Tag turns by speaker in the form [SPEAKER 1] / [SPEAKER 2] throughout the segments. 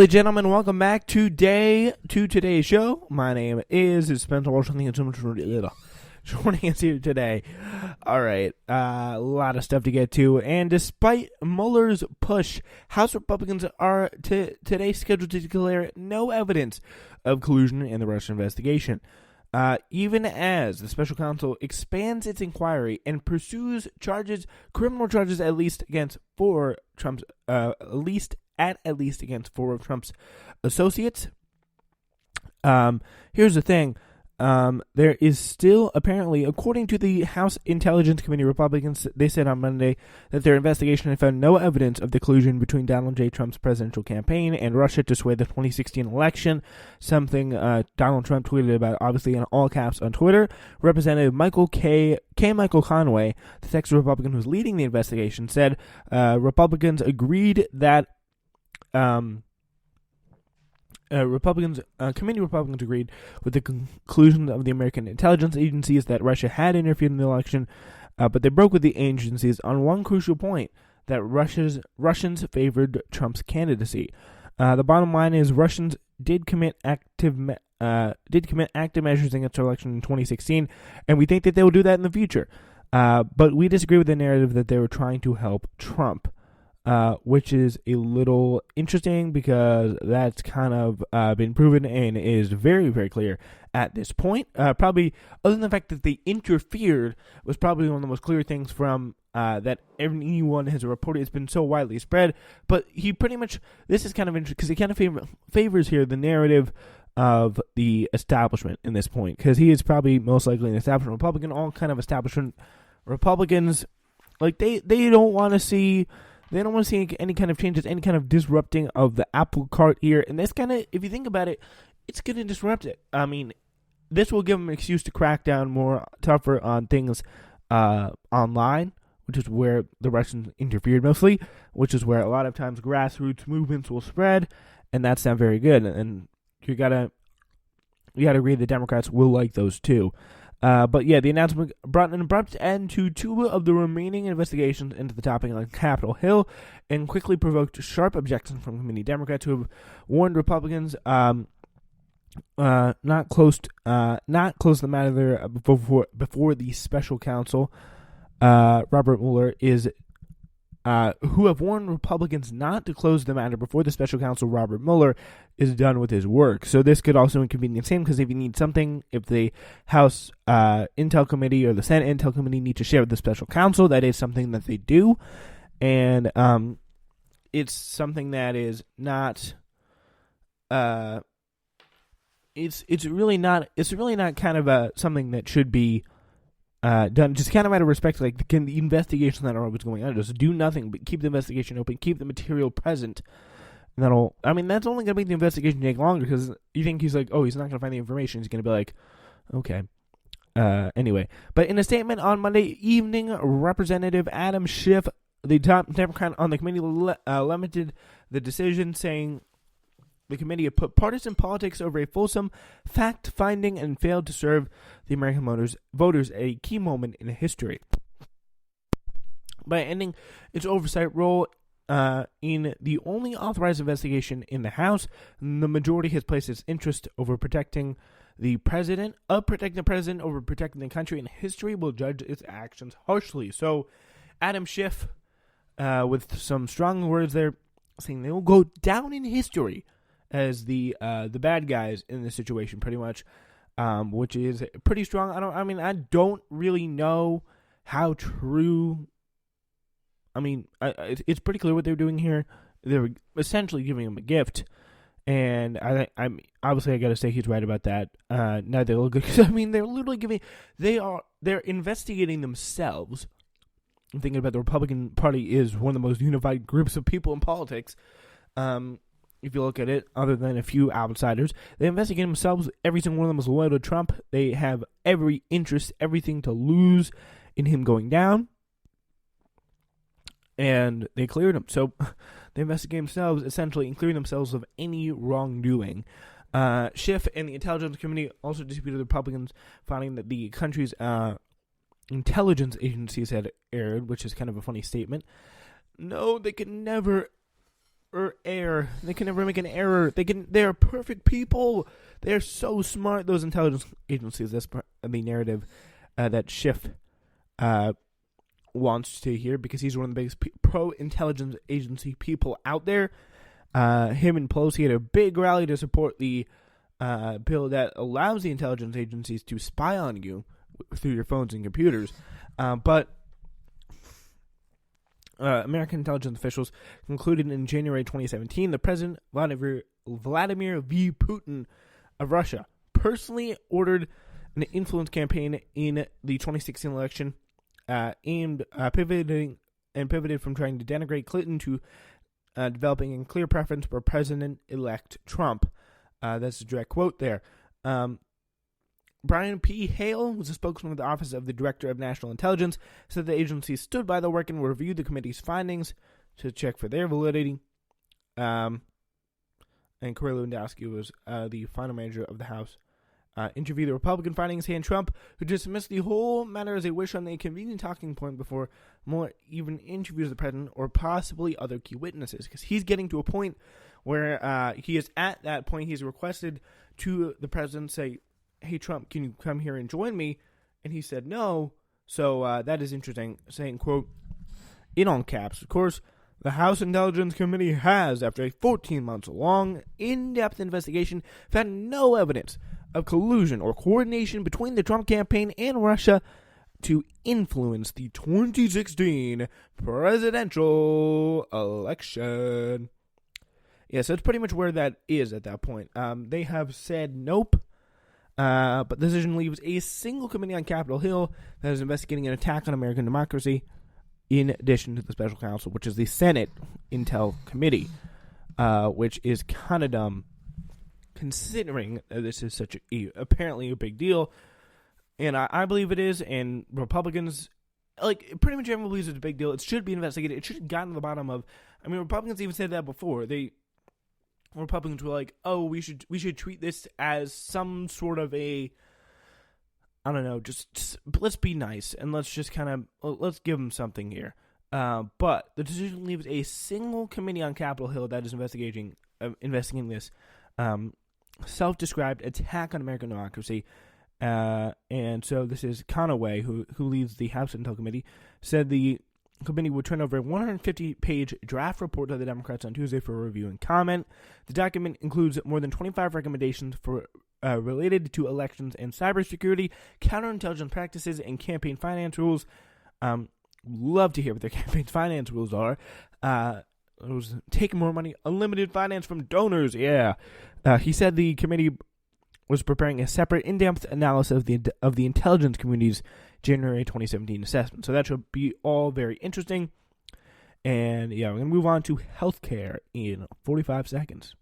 [SPEAKER 1] ladies and gentlemen, welcome back today's show. My name is Spencer Washington. Joining us here today. All right, a lot of stuff to get to, and despite Mueller's push, House Republicans are today scheduled to declare no evidence of collusion in the Russia investigation. Even as the special counsel expands its inquiry and pursues criminal charges at least against four of Trump's associates. Here's the thing. There is still, apparently, according to the House Intelligence Committee Republicans, they said on Monday that their investigation had found no evidence of the collusion between Donald J. Trump's presidential campaign and Russia to sway the 2016 election, something Donald Trump tweeted about, obviously in all caps on Twitter. Representative Michael Conway, the Texas Republican who's leading the investigation, said Republicans agreed that committee Republicans agreed with the conclusion of the American intelligence agencies that Russia had interfered in the election, but they broke with the agencies on one crucial point, that Russians favored Trump's candidacy. The bottom line is Russians did commit active measures against our election in 2016, and we think that they will do that in the future. But we disagree with the narrative that they were trying to help Trump. Which is a little interesting because that's kind of been proven and is very, very clear at this point. Probably, other than the fact that they interfered, was probably one of the most clear things from that anyone has reported. It's been so widely spread. But he pretty much, this is kind of interesting because he kind of favors here the narrative of the establishment in this point, because he is probably most likely an establishment Republican. All kind of establishment Republicans, like they don't want to see. They don't want to see any kind of changes, any kind of disrupting of the apple cart here. And this kind of, if you think about it, it's going to disrupt it. I mean, this will give them an excuse to crack down more tougher on things online, which is where the Russians interfered mostly, which is where a lot of times grassroots movements will spread, and that's not very good. And you gotta agree the Democrats will like those too. But yeah, the announcement brought an abrupt end to two of the remaining investigations into the topic on Capitol Hill, and quickly provoked sharp objections from committee Democrats who have warned Republicans not close the matter before the special counsel Robert Mueller who have warned Republicans not to close the matter before the special counsel Robert Mueller is done with his work. So this could also inconvenience him, because if you need something, if the House Intel Committee or the Senate Intel Committee need to share with the special counsel, that is something that they do, and it's something that is not. It's really not kind of something that should be done, just kind of out of respect, like the investigations that are always going on. Just do nothing but keep the investigation open, keep the material present. And that's only going to make the investigation take longer, because you think he's like, oh, he's not going to find the information. He's going to be like, okay. Anyway, but in a statement on Monday evening, Representative Adam Schiff, the top Democrat on the committee, lamented the decision, saying the committee had put partisan politics over a fulsome fact-finding and failed to serve the American voters at a key moment in history. By ending its oversight role in the only authorized investigation in the House, the majority has placed its interest over protecting the president, over protecting the country, and history will judge its actions harshly. So, Adam Schiff, with some strong words there, saying they will go down in history as the bad guys in this situation, pretty much, which is pretty strong. I don't really know how true. It's pretty clear what they're doing here. They're essentially giving him a gift, and I'm obviously I got to say he's right about that. Now they look good, because they're literally they're investigating themselves. I'm thinking about the Republican Party is one of the most unified groups of people in politics. If you look at it, other than a few outsiders, they investigate themselves. Every single one of them is loyal to Trump. They have every interest, everything to lose in him going down. And they cleared him. So they investigate themselves, essentially, and clear themselves of any wrongdoing. Schiff and the Intelligence Committee also disputed the Republicans, finding that the country's intelligence agencies had erred, which is kind of a funny statement. No, they could never err. They can never make an error. They're perfect people. They're so smart. Those intelligence agencies. That's the narrative that Schiff wants to hear, because he's one of the biggest pro-intelligence agency people out there. Him and Pelosi had a big rally to support the bill that allows the intelligence agencies to spy on you through your phones and computers. But American intelligence officials concluded in January 2017 the President Vladimir V. Putin of Russia personally ordered an influence campaign in the 2016 election, pivoted from trying to denigrate Clinton to developing a clear preference for President-elect Trump. That's a direct quote there. Brian P. Hale, who's a spokesman of the Office of the Director of National Intelligence, said the agency stood by the work and reviewed the committee's findings to check for their validity. And Corey Lewandowski was the final manager of the House. Interviewed the Republican findings hand Trump, who dismissed the whole matter as a wish on a convenient talking point before Mueller even interviews the president or possibly other key witnesses, because he's getting to a point where he is at that point. He's requested to the president, say, hey, Trump, can you come here and join me? And he said no. So that is interesting, saying, quote, in all caps, of course, the House Intelligence Committee has, after a 14-month-long, in-depth investigation, found no evidence of collusion or coordination between the Trump campaign and Russia to influence the 2016 presidential election. Yeah, so it's pretty much where that is at that point. They have said nope. But the decision leaves a single committee on Capitol Hill that is investigating an attack on American democracy, in addition to the special counsel, which is the Senate Intel Committee, which is kind of dumb, considering this is such apparently a big deal. And I believe it is, and Republicans, pretty much everyone believes it's a big deal. It should be investigated. It should have gotten to the bottom of, Republicans even said that before. Republicans were like, oh, we should treat this as some sort of a, I don't know, just let's be nice and let's just let's give them something here. But the decision leaves a single committee on Capitol Hill that is investigating this self-described attack on American democracy. And so this is Conaway, who leads the House Intel Committee, said the committee would turn over a 150-page draft report to the Democrats on Tuesday for review and comment. The document includes more than 25 recommendations for related to elections and cybersecurity, counterintelligence practices, and campaign finance rules. Love to hear what their campaign finance rules are. It was taking more money, unlimited finance from donors. Yeah. He said the committee was preparing a separate in-depth analysis of the intelligence community's January 2017 assessment. So that should be all very interesting. And yeah, we're going to move on to healthcare in 45 seconds.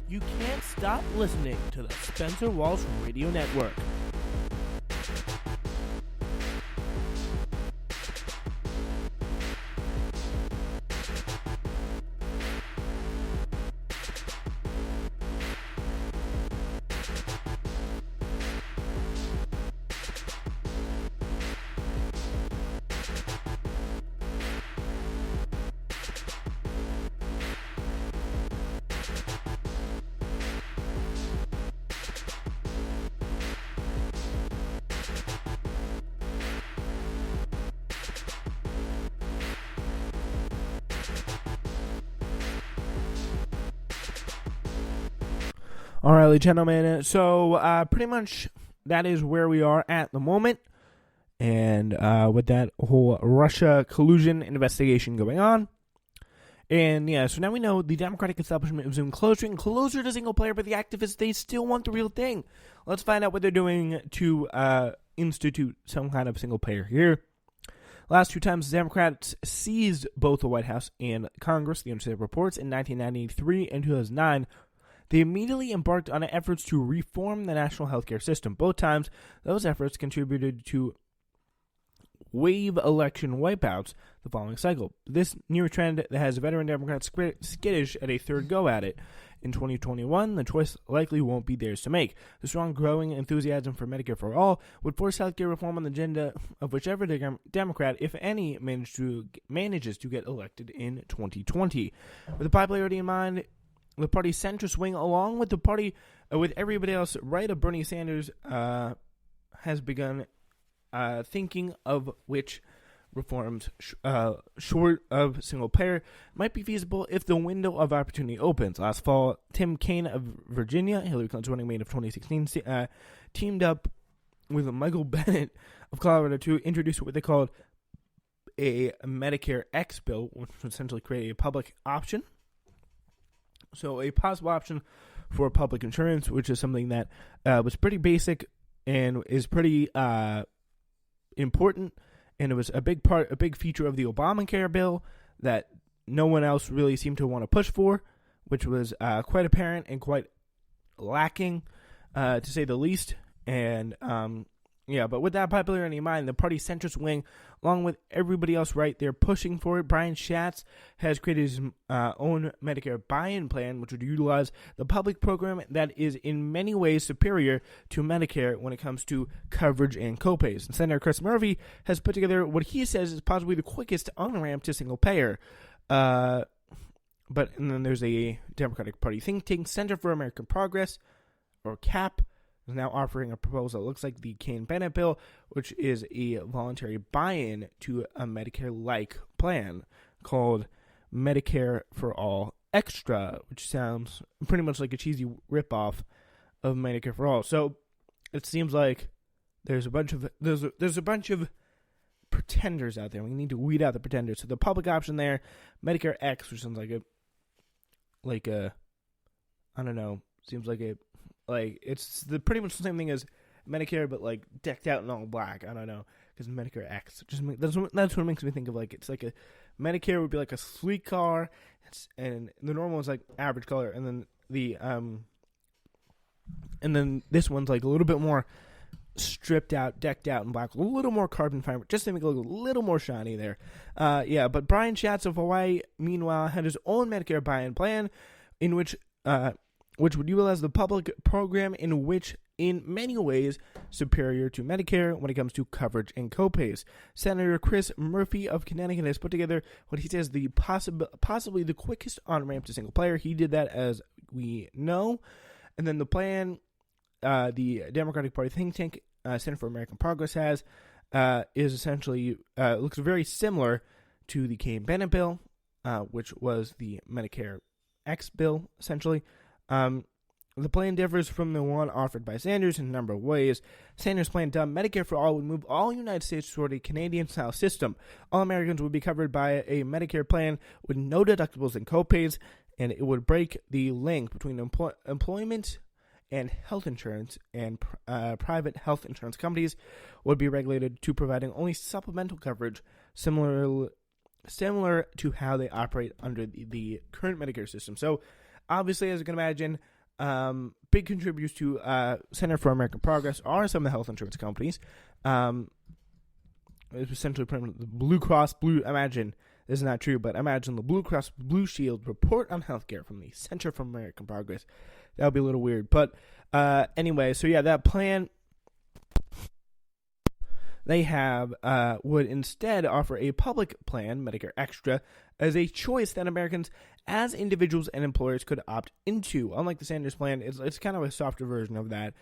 [SPEAKER 1] You can't stop listening to the Spencer Walsh Radio Network. All right, ladies and gentlemen, so pretty much that is where we are at the moment. And with that whole Russia collusion investigation going on. And yeah, so now we know the Democratic establishment is moving closer and closer to single player, but the activists, they still want the real thing. Let's find out what they're doing to institute some kind of single player here. Last two times the Democrats seized both the White House and Congress, the Understate reports, in 1993 and 2009, they immediately embarked on efforts to reform the national healthcare system. Both times, those efforts contributed to wave election wipeouts the following cycle. This new trend that has veteran Democrats skittish at a third go at it. in 2021, the choice likely won't be theirs to make. The strong growing enthusiasm for Medicare for All would force healthcare reform on the agenda of whichever Democrat, if any, manages to get elected in 2020. With the popularity in mind, the party's center swing, along with the party with everybody else right of Bernie Sanders, has begun thinking of which reforms short of single payer might be feasible if the window of opportunity opens. Last fall, Tim Kaine of Virginia, Hillary Clinton's running mate of 2016, teamed up with Michael Bennett of Colorado to introduce what they called a Medicare X bill, which would essentially create a public option. So a possible option for public insurance, which is something that was pretty basic and is pretty important. And it was a big feature of the Obamacare bill that no one else really seemed to want to push for, which was quite apparent and quite lacking, to say the least. And but with that popularity in mind, the party's centrist wing, along with everybody else right there pushing for it, Brian Schatz has created his own Medicare buy-in plan, which would utilize the public program that is in many ways superior to Medicare when it comes to coverage and copays. And Senator Chris Murphy has put together what he says is possibly the quickest on-ramp to single payer. And then there's a Democratic Party think tank, Center for American Progress, or CAP, is now offering a proposal that looks like the Kaine-Bennett bill, which is a voluntary buy-in to a Medicare-like plan called Medicare for All Extra, which sounds pretty much like a cheesy ripoff of Medicare for All. So it seems like there's a bunch of pretenders out there. We need to weed out the pretenders. So the public option there, Medicare X, which sounds like a I don't know, seems like it's pretty much the same thing as Medicare, but like decked out in all black. I don't know, because Medicare X, that's what makes me think of, like, it's like a Medicare would be like a sleek car, and the normal is like average color, and then this one's like a little bit more stripped out, decked out in black, a little more carbon fiber, just to make it look a little more shiny there. But Brian Schatz of Hawaii, meanwhile, had his own Medicare buy-in plan, in which would utilize the public program, in many ways superior to Medicare when it comes to coverage and copays. Senator Chris Murphy of Connecticut has put together what he says the possibly the quickest on-ramp to single payer. He did that, as we know. And then the plan the Democratic Party think tank, Center for American Progress, has is essentially looks very similar to the Kaine-Bennett bill, which was the Medicare X bill, essentially. The plan differs from the one offered by Sanders in a number of ways. Sanders' plan dubbed Medicare for All would move all United States toward a Canadian-style system. All Americans would be covered by a Medicare plan with no deductibles and copays, and it would break the link between employment and health insurance, and private health insurance companies would be regulated to providing only supplemental coverage, similar to how they operate under the current Medicare system. So, obviously, as you can imagine, big contributors to Center for American Progress are some of the health insurance companies. It's essentially the Blue Cross imagine, this is not true, but imagine the Blue Cross Blue Shield report on healthcare from the Center for American Progress. That would be a little weird. But anyway, so yeah, that plan they have would instead offer a public plan, Medicare Extra, as a choice that Americans as individuals and employers could opt into. Unlike the Sanders plan, it's kind of a softer version of that.